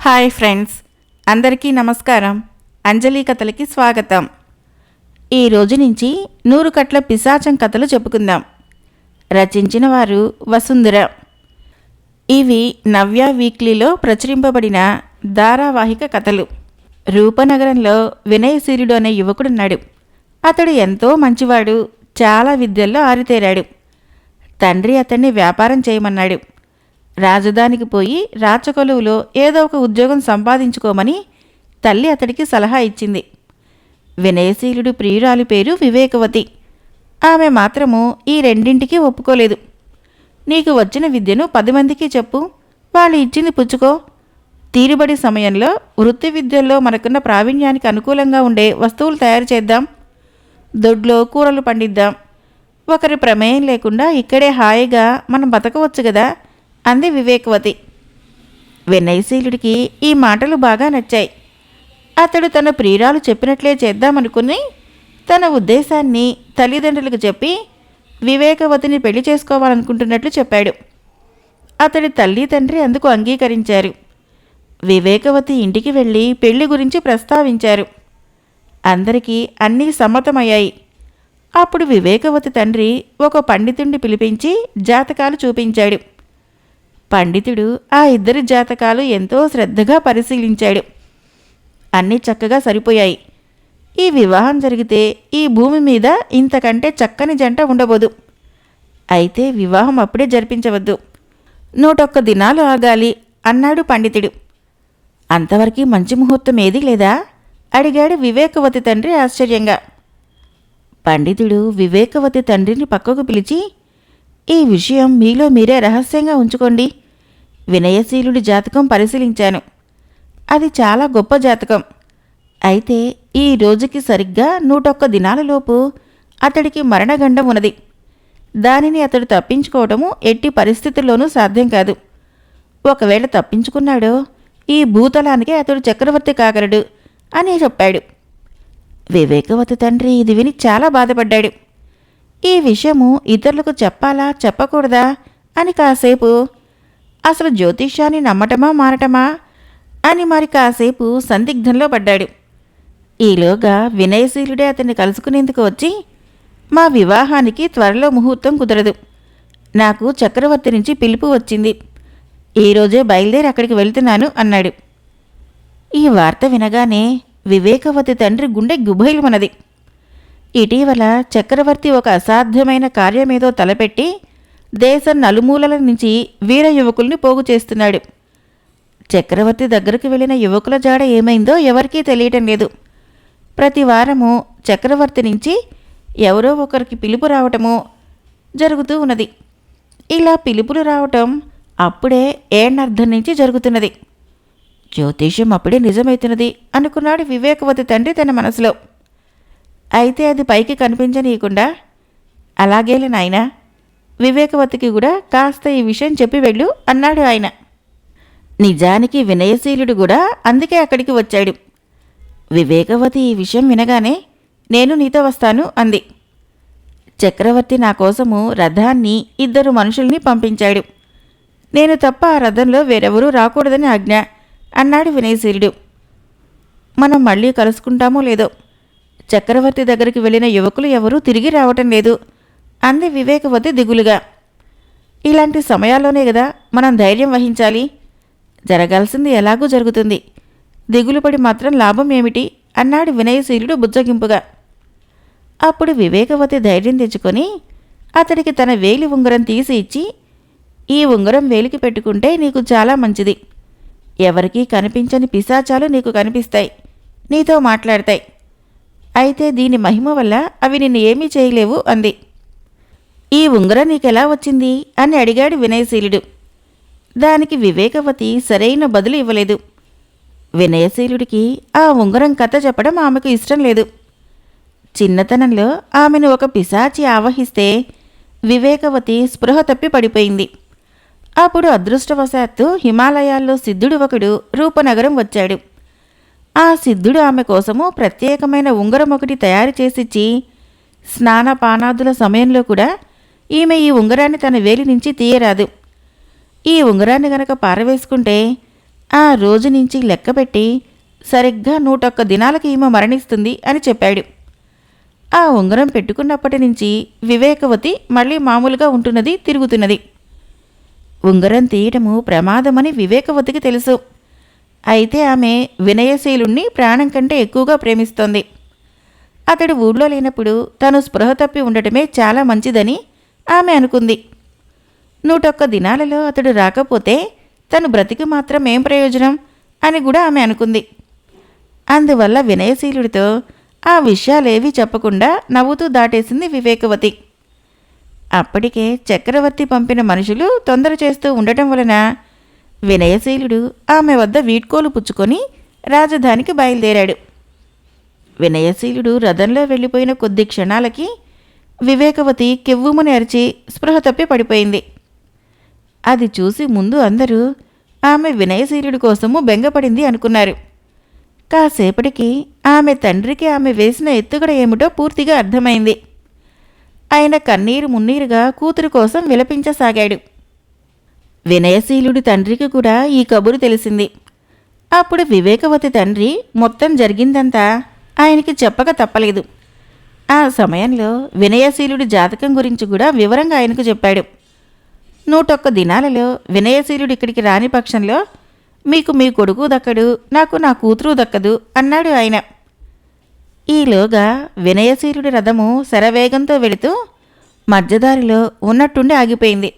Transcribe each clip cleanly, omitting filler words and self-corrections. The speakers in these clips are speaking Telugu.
హాయ్ ఫ్రెండ్స్, అందరికీ నమస్కారం. అంజలి కథలకి స్వాగతం. ఈ రోజు నుంచి 100 కట్ల పిశాచం కథలు చెప్పుకుందాం. రచించిన వారు వసుంధర. ఇవి నవ్య వీక్లీలో ప్రచురింపబడిన ధారావాహిక కథలు. రూపనగరంలో వినయశీలుడు అనే యువకుడున్నాడు. అతడు ఎంతో మంచివాడు, చాలా విద్యల్లో ఆరితేరాడు. తండ్రి అతన్ని వ్యాపారం చేయమన్నాడు. రాజధానికి పోయి రాచకొలువులో ఏదో ఒక ఉద్యోగం సంపాదించుకోమని తల్లి అతడికి సలహా ఇచ్చింది. వినయశీలుడు ప్రియురాలి పేరు వివేకవతి. ఆమె మాత్రము ఈ రెండింటికి ఒప్పుకోలేదు. నీకు వచ్చిన విద్యను 10 మందికి చెప్పు, వాళ్ళు ఇచ్చింది పుచ్చుకో. తీరుబడి సమయంలో వృత్తి విద్యల్లో మనకున్న ప్రావీణ్యానికి అనుకూలంగా ఉండే వస్తువులు తయారు చేద్దాం. దొడ్లో కూరలు పండిద్దాం. ఒకరి ప్రమేయం లేకుండా ఇక్కడే హాయిగా మనం బతకవచ్చు కదా అంది వివేకవతి. వినయశీలుడికి ఈ మాటలు బాగా నచ్చాయి. అతడు తన ప్రియురాలు చెప్పినట్లే చేద్దామనుకుని తన ఉద్దేశాన్ని తల్లిదండ్రులకు చెప్పి వివేకవతిని పెళ్లి చేసుకోవాలనుకుంటున్నట్లు చెప్పాడు. అతడి తల్లి తండ్రి అందుకు అంగీకరించారు. వివేకవతి ఇంటికి వెళ్ళి పెళ్లి గురించి ప్రస్తావించారు. అందరికీ అన్నీ సమ్మతమయ్యాయి. అప్పుడు వివేకవతి తండ్రి ఒక పండితుడిని పిలిపించి జాతకాలు చూపించాడు. పండితుడు ఆ ఇద్దరి జాతకాలు ఎంతో శ్రద్ధగా పరిశీలించాడు. అన్నీ చక్కగా సరిపోయాయి. ఈ వివాహం జరిగితే ఈ భూమి మీద ఇంతకంటే చక్కని జంట ఉండబోదు. అయితే వివాహం అప్పుడే జరిపించవద్దు, 101 దినాలు ఆగాలి అన్నాడు పండితుడు. అంతవరకు మంచి ముహూర్తం ఏదీ లేదా అడిగాడు వివేకవతి తండ్రి ఆశ్చర్యంగా. పండితుడు వివేకవతి తండ్రిని పక్కకు పిలిచి, ఈ విషయం మీలో మీరే రహస్యంగా ఉంచుకోండి. వినయశీలుడి జాతకం పరిశీలించాను. అది చాలా గొప్ప జాతకం. అయితే ఈ రోజుకి సరిగ్గా 101 దినాలలోపు అతడికి మరణగండం ఉన్నది. దానిని అతడు తప్పించుకోవటము ఎట్టి పరిస్థితుల్లోనూ సాధ్యం కాదు. ఒకవేళ తప్పించుకున్నాడో ఈ భూతలానికే అతడు చక్రవర్తి కాగలడు అని చెప్పాడు. వివేకవతి తండ్రి ఇది విని చాలా బాధపడ్డాడు. ఈ విషయము ఇతరులకు చెప్పాలా చెప్పకూడదా అని కాసేపు, అసలు జ్యోతిష్యాన్ని నమ్మటమా మారటమా అని మరి కాసేపు సందిగ్ధంలో పడ్డాడు. ఈలోగా వినయశీలుడే అతన్ని కలుసుకునేందుకు వచ్చి, మా వివాహానికి త్వరలో ముహూర్తం కుదరదు. నాకు చక్రవర్తి నుంచి పిలుపు వచ్చింది. ఈరోజే బయలుదేరి అక్కడికి వెళ్తున్నాను అన్నాడు. ఈ వార్త వినగానే వివేకవతి తండ్రి గుండె గుబైలుమన్నది. ఇటీవల చక్రవర్తి ఒక అసాధ్యమైన కార్యమేదో తలపెట్టి దేశం నలుమూలల నుంచి వీర యువకుల్ని పోగు చేస్తున్నాడు. చక్రవర్తి దగ్గరకు వెళ్ళిన యువకుల జాడ ఏమైందో ఎవరికీ తెలియటం లేదు. ప్రతి వారము చక్రవర్తి నుంచి ఎవరో ఒకరికి పిలుపు రావటమో జరుగుతూ ఉన్నది. ఇలా పిలుపులు రావటం అప్పుడే ఏణ్ణర్థం నుంచి జరుగుతున్నది. జ్యోతిష్యం అప్పుడే నిజమవుతున్నది అనుకున్నాడు వివేకవతి తండ్రి తన మనసులో. అయితే అది పైకి కనిపించనీయకుండా, అలాగేలే నాయనా, వివేకవతికి కూడా కాస్త ఈ విషయం చెప్పి వెళ్ళు అన్నాడు ఆయన. నిజానికి వినయశీలుడు కూడా అందుకే అక్కడికి వచ్చాడు. వివేకవతి ఈ విషయం వినగానే నేను నీతో వస్తాను అంది. చక్రవర్తి నా కోసము రథాన్ని 2 మనుషుల్ని పంపించాడు. నేను తప్ప ఆ రథంలో వేరెవరూ రాకూడదని ఆజ్ఞ అన్నాడు వినయశీలుడు. మనం మళ్ళీ కలుసుకుంటామో లేదో, చక్రవర్తి దగ్గరికి వెళ్ళిన యువకులు ఎవరూ తిరిగి రావటం లేదు అంది వివేకవతి దిగులుగా. ఇలాంటి సమయాల్లోనే కదా మనం ధైర్యం వహించాలి. జరగాల్సింది ఎలాగూ జరుగుతుంది, దిగులుపడి మాత్రం లాభం ఏమిటి అన్నాడు వినయశీలుడు బుజ్జగింపుగా. అప్పుడు వివేకవతి ధైర్యం తెచ్చుకొని అతడికి తన వేలి ఉంగరం తీసి ఇచ్చి, ఈ ఉంగరం వేలికి పెట్టుకుంటే నీకు చాలా మంచిది. ఎవరికీ కనిపించని పిశాచాలు నీకు కనిపిస్తాయి, నీతో మాట్లాడతాయి. అయితే దీని మహిమ వల్ల అవి నిన్ను ఏమీ చేయలేవు అంది. ఈ ఉంగరం నీకెలా వచ్చింది అని అడిగాడు వినయశీలుడు. దానికి వివేకవతి సరైన బదులు ఇవ్వలేదు. వినయశీలుడికి ఆ ఉంగరం కథ చెప్పడం ఆమెకు ఇష్టం లేదు. చిన్నతనంలో ఆమెను ఒక పిశాచి ఆవహిస్తే వివేకవతి స్పృహ తప్పి పడిపోయింది. అప్పుడు అదృష్టవశాత్తు హిమాలయాల్లో సిద్ధుడు ఒకడు రూపనగరం వచ్చాడు. ఆ సిద్ధుడు ఆమె కోసము ప్రత్యేకమైన ఉంగరం ఒకటి తయారు చేసిచ్చి, స్నానపానాదుల సమయంలో కూడా ఈమె ఈ ఉంగరాన్ని తన వేలి నుంచి తీయరాదు. ఈ ఉంగరాన్ని గనక పారవేసుకుంటే ఆ రోజు నుంచి లెక్కపెట్టి సరిగ్గా 101 దినాలకి ఈమె మరణిస్తుంది అని చెప్పాడు. ఆ ఉంగరం పెట్టుకున్నప్పటి నుంచి వివేకవతి మళ్ళీ మామూలుగా ఉంటున్నది, తిరుగుతున్నది. ఉంగరం తీయటము ప్రమాదమని వివేకవతికి తెలుసు. అయితే ఆమె వినయశీలుణ్ణి ప్రాణం కంటే ఎక్కువగా ప్రేమిస్తోంది. అతడు ఊళ్ళో లేనప్పుడు తను స్పృహ తప్పి ఉండటమే చాలా మంచిదని ఆమె అనుకుంది. 101 దినాలలో అతడు రాకపోతే తను బ్రతికి మాత్రం ఏం ప్రయోజనం అని కూడా ఆమె అనుకుంది. అందువల్ల వినయశీలుడితో ఆ విషయాలేవీ చెప్పకుండా నవ్వుతూ దాటేసింది వివేకవతి. అప్పటికే చక్రవర్తి పంపిన మనుషులు తొందర చేస్తూ ఉండటం వలన వినయశీలుడు ఆమె వద్ద వీడ్కోలు పుచ్చుకొని రాజధానికి బయలుదేరాడు. వినయశీలుడు రథంలో వెళ్ళిపోయిన కొద్ది క్షణాలకి వివేకవతి కెవ్వుమని అరిచి స్పృహ తప్పి పడిపోయింది. అది చూసి ముందు అందరూ ఆమె వినయశీలుడి కోసము బెంగపడింది అనుకున్నారు. కాసేపటికి ఆమె తండ్రికి ఆమె వేసిన ఎత్తుగడ ఏమిటో పూర్తిగా అర్థమైంది. ఆయన కన్నీరు మున్నీరుగా కూతురు కోసం విలపించసాగాడు. వినయశీలుడి తండ్రికి కూడా ఈ కబురు తెలిసింది. అప్పుడు వివేకవతి తండ్రి మొత్తం జరిగిందంతా ఆయనకి చెప్పక తప్పలేదు. ఆ సమయంలో వినయశీలుడి జాతకం గురించి కూడా వివరంగా ఆయనకు చెప్పాడు. 101 దినాలలో వినయశీలుడు ఇక్కడికి రాని పక్షంలో మీకు మీ కొడుకు దక్కడు, నాకు నా కూతురు దక్కదు అన్నాడు ఆయన. ఈలోగా వినయశీలుడి రథము శరవేగంతో వెళుతూ మధ్యదారిలో ఉన్నట్టుండి ఆగిపోయింది.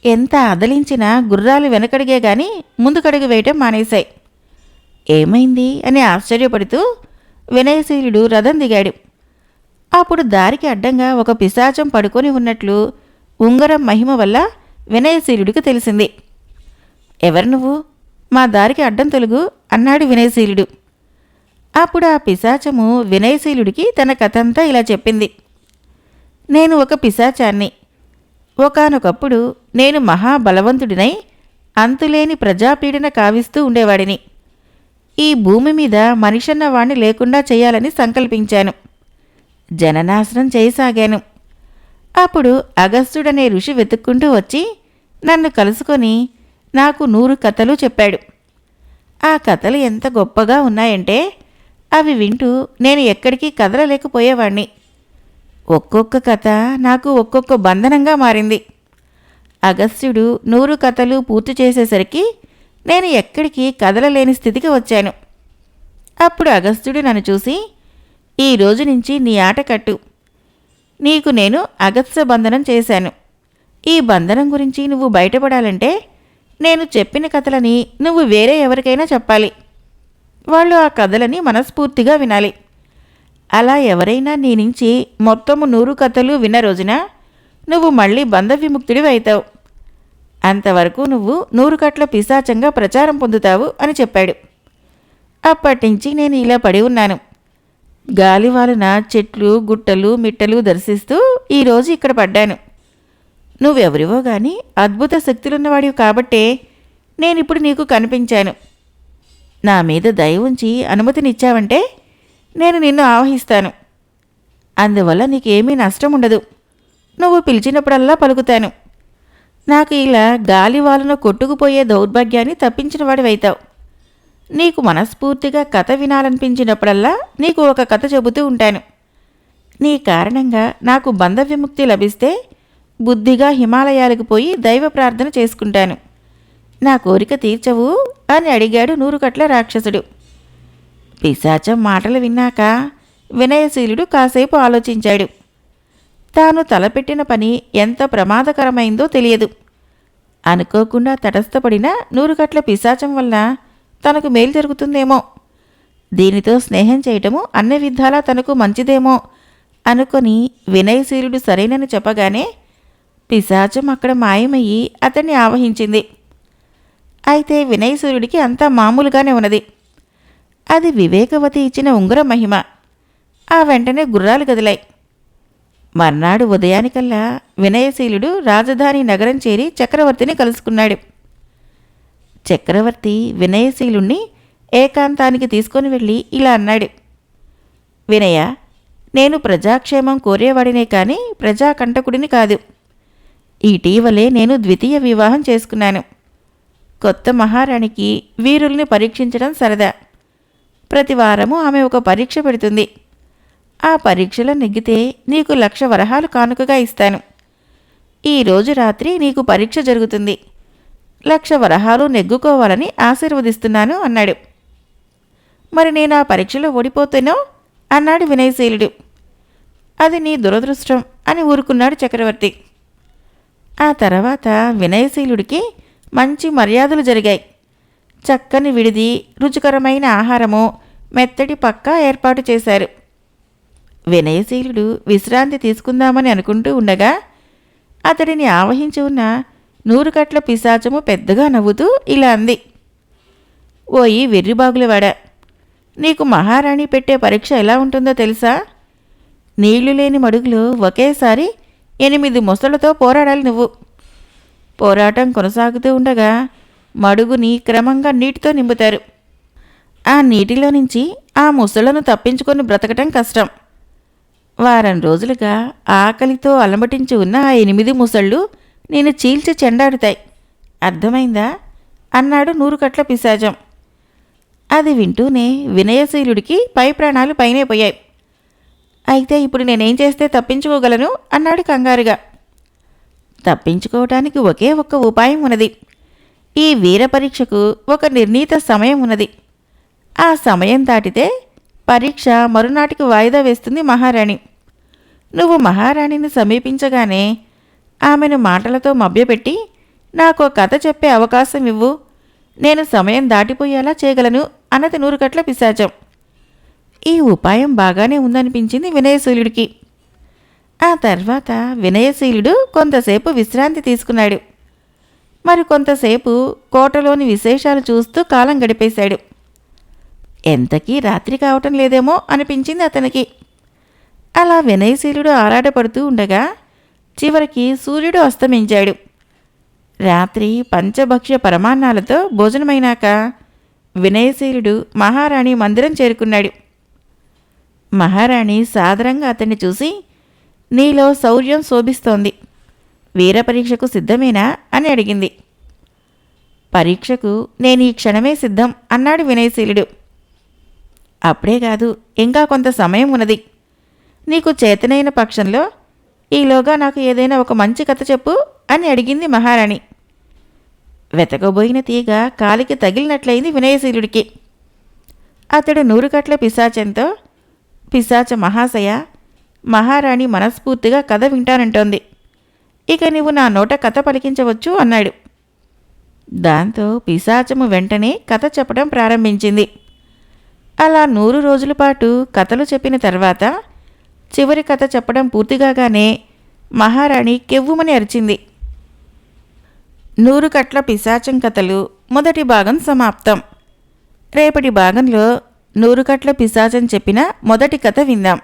ఎంత అదలించినా గుర్రాలు వెనకడిగే గాని ముందుకడుగు వేయటం మానేశాయి. ఏమైంది అని ఆశ్చర్యపడుతూ వినయశీలుడు రథం దిగాడు. అప్పుడు దారికి అడ్డంగా ఒక పిశాచం పడుకొని ఉన్నట్లు ఉంగరం మహిమ వల్ల వినయశీలుడికి తెలిసింది. ఎవరు నువ్వు? మా దారికి అడ్డం తొలుగు అన్నాడు వినయశీలుడు. అప్పుడు ఆ పిశాచము వినయశీలుడికి తన కథంతా ఇలా చెప్పింది. నేను ఒక పిశాచాన్ని. ఒకానొకప్పుడు నేను మహాబలవంతుడినై అంతులేని ప్రజాపీడన కావిస్తూ ఉండేవాడిని. ఈ భూమి మీద మనిషన్నవాణ్ణి లేకుండా చేయాలని సంకల్పించాను. జననాశనం చేయసాగాను. అప్పుడు అగస్త్యుడనే ఋషి వెతుక్కుంటూ వచ్చి నన్ను కలుసుకొని నాకు 100 కథలు చెప్పాడు. ఆ కథలు ఎంత గొప్పగా ఉన్నాయంటే అవి వింటూ నేను ఎక్కడికి కదలలేకపోయేవాణ్ణి. ఒక్కొక్క కథ నాకు ఒక్కొక్క బంధనంగా మారింది. అగస్త్యుడు 100 కథలు పూర్తి చేసేసరికి నేను ఎక్కడికి కదలలేని స్థితికి వచ్చాను. అప్పుడు అగస్త్యుడు నన్ను చూసి, ఈ రోజు నుంచి నీ ఆట కట్టు. నీకు నేను అగస్త్య బంధనం చేశాను. ఈ బంధనం గురించి నువ్వు బయటపడాలంటే నేను చెప్పిన కథలని నువ్వు వేరే ఎవరికైనా చెప్పాలి. వాళ్ళు ఆ కథలని మనస్ఫూర్తిగా వినాలి. అలా ఎవరైనా నీ నుంచి మొత్తము 100 కథలు విన్న రోజున నువ్వు మళ్ళీ బంధ విముక్తుడివి అవుతావు. అంతవరకు నువ్వు 100 కట్ల పిశాచంగా ప్రచారం పొందుతావు అని చెప్పాడు. అప్పటినుంచి నేను ఇలా పడి ఉన్నాను. గాలివాలున చెట్లు, గుట్టలు, మిట్టలు దర్శిస్తూ ఈరోజు ఇక్కడ పడ్డాను. నువ్వెవరివో గాని అద్భుత శక్తులున్నవాడివి కాబట్టే నేనిప్పుడు నీకు కనిపించాను. నా మీద దయ ఉంచి అనుమతినిచ్చావంటే నేను నిన్ను ఆవహిస్తాను. అందువల్ల నీకేమీ నష్టం ఉండదు. నువ్వు పిలిచినప్పుడల్లా పలుకుతాను. నాకు ఇలా గాలివాలున కొట్టుకుపోయే దౌర్భాగ్యాన్ని తప్పించిన వాడివైతావు. నీకు మనస్ఫూర్తిగా కథ వినాలనిపించినప్పుడల్లా నీకు ఒక కథ చెబుతూ ఉంటాను. నీ కారణంగా నాకు బంధ విముక్తి లభిస్తే బుద్ధిగా హిమాలయాలకు పోయి దైవ ప్రార్థన చేసుకుంటాను. నా కోరిక తీర్చవు అని అడిగాడు 100 కట్ల రాక్షసుడు. పిశాచం మాటలు విన్నాక వినయశీలుడు కాసేపు ఆలోచించాడు. తాను తలపెట్టిన పని ఎంత ప్రమాదకరమైందో తెలియదు. అనుకోకుండా తటస్థపడిన 100 కట్ల పిశాచం వల్ల తనకు మేలు జరుగుతుందేమో, దీనితో స్నేహం చేయటము అన్ని విధాలా తనకు మంచిదేమో అనుకొని వినయశీలుడు సరేనని చెప్పగానే పిశాచం అక్కడ మాయమయ్యి అతన్ని ఆవహించింది. అయితే వినయశీలుడికి అంతా మామూలుగానే ఉన్నది. అది వివేకవతి ఇచ్చిన ఉంగర మహిమ. ఆ వెంటనే గుర్రాలు కదిలాయి. మర్నాడు ఉదయానికల్లా వినయశీలుడు రాజధాని నగరం చేరి చక్రవర్తిని కలుసుకున్నాడు. చక్రవర్తి వినయశీలుణ్ణి ఏకాంతానికి తీసుకొని వెళ్ళి ఇలా అన్నాడు. వినయ, నేను ప్రజాక్షేమం కోరేవాడినే కానీ ప్రజాకంటకుడిని కాదు. ఇటీవలే నేను ద్వితీయ వివాహం చేసుకున్నాను. కొత్త మహారాణికి వీరుల్ని పరీక్షించడం సరదా. ప్రతి వారము ఆమె ఒక పరీక్ష పెడుతుంది. ఆ పరీక్షలో నెగ్గితే నీకు 1,00,000 వరహాలు కానుకగా ఇస్తాను. ఈరోజు రాత్రి నీకు పరీక్ష జరుగుతుంది. 1,00,000 వరహాలు నెగ్గుకోవాలని ఆశీర్వదిస్తున్నాను అన్నాడు. మరి నేను ఆ పరీక్షలో ఓడిపోతేనో అన్నాడు వినయశీలుడు. అది నీ దురదృష్టం అని ఊరుకున్నాడు చక్రవర్తి. ఆ తర్వాత వినయశీలుడికి మంచి మర్యాదలు జరిగాయి. చక్కని విడిది, రుచికరమైన ఆహారము, మెత్తటి పక్కా ఏర్పాటు చేశారు. వినయశీలుడు విశ్రాంతి తీసుకుందామని అనుకుంటూ ఉండగా అతడిని ఆవహించి ఉన్న 100 కట్ల పిశాచము పెద్దగా నవ్వుతూ ఇలా అంది. ఓయి వెర్రిబాగులవాడా, నీకు మహారాణి పెట్టే పరీక్ష ఎలా ఉంటుందో తెలుసా? నీళ్లు లేని మడుగులో ఒకేసారి 8 మొసళ్లతో పోరాడాలి నువ్వు. పోరాటం కొనసాగుతూ ఉండగా మడుగుని క్రమంగా నీటితో నింపుతారు. ఆ నీటిలో నుంచి ఆ ముసళ్లను తప్పించుకొని బ్రతకటం కష్టం. వారం రోజులుగా ఆకలితో అలమటించి ఉన్న ఆ 8 ముసళ్ళు నేను చీల్చి చెండాడుతాయి. అర్థమైందా అన్నాడు 100 కట్ల పిశాచం. అది వింటూనే వినయశీలుడికి పై ప్రాణాలు పైనే పోయాయి. అయితే ఇప్పుడు నేనేం చేస్తే తప్పించుకోగలను అన్నాడు కంగారుగా. తప్పించుకోవటానికి ఒకే ఒక్క ఉపాయం ఉన్నది. ఈ వీర పరీక్షకు ఒక నిర్ణీత సమయం ఉన్నది. ఆ సమయం దాటితే పరీక్ష మరునాటికి వాయిదా వేస్తుంది మహారాణి. నువ్వు మహారాణిని సమీపించగానే ఆమెను మాటలతో మభ్యపెట్టి నాకు కథ చెప్పే అవకాశం ఇవ్వు, నేను సమయం దాటిపోయేలా చేయగలను అన్నది 100 కట్ల పిశాచం. ఈ ఉపాయం బాగానే ఉందనిపించింది వినయశీలుడికి. ఆ తర్వాత వినయశీలుడు కొంతసేపు విశ్రాంతి తీసుకున్నాడు. మరి కొంతసేపు కోటలోని విశేషాలు చూస్తూ కాలం గడిపేశాడు. ఎంతకీ రాత్రి కావటం లేదేమో అనిపించింది అతనికి. అలా వినయశీలుడు ఆరాటపడుతూ ఉండగా చివరికి సూర్యుడు అస్తమించాడు. రాత్రి పంచభక్ష్య పరమాన్నాలతో భోజనమైనాక వినయశీలుడు మహారాణి మందిరం చేరుకున్నాడు. మహారాణి సాదరంగా అతన్ని చూసి, నీలో శౌర్యం శోభిస్తోంది, వీర పరీక్షకు సిద్ధమేనా అని అడిగింది. పరీక్షకు నేను ఈ క్షణమే సిద్ధం అన్నాడు వినయశీలుడు. అప్పుడే కాదు, ఇంకా కొంత సమయం ఉన్నది. నీకు చేతనైన పక్షంలో ఈలోగా నాకు ఏదైనా ఒక మంచి కథ చెప్పు అని అడిగింది మహారాణి. వెతకబోయిన తీగ కాలికి తగిలినట్లయింది వినయశీలుడికి. అతడు 100 కట్ల పిశాచంతో, పిశాచ మహాశయ, మహారాణి మనస్ఫూర్తిగా కథ వింటానంటోంది. ఇక నీవు నా నోట కథ పలికించవచ్చు అన్నాడు. దాంతో పిశాచము వెంటనే కథ చెప్పడం ప్రారంభించింది. అలా 100 రోజుల పాటు కథలు చెప్పిన తర్వాత చివరి కథ చెప్పడం పూర్తిగానే మహారాణి కెవ్వుమని అరిచింది. 100 కట్ల పిశాచం కథలు మొదటి భాగం సమాప్తం. రేపటి భాగంలో 100 కట్ల పిశాచం చెప్పిన మొదటి కథ విందాం.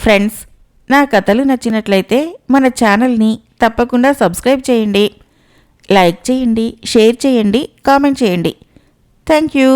ఫ్రెండ్స్, నా కథలు నచ్చినట్లయితే మన ఛానల్ని తప్పకుండా సబ్స్క్రైబ్ చేయండి, లైక్ చేయండి, షేర్ చేయండి, కామెంట్ చేయండి. Thank you.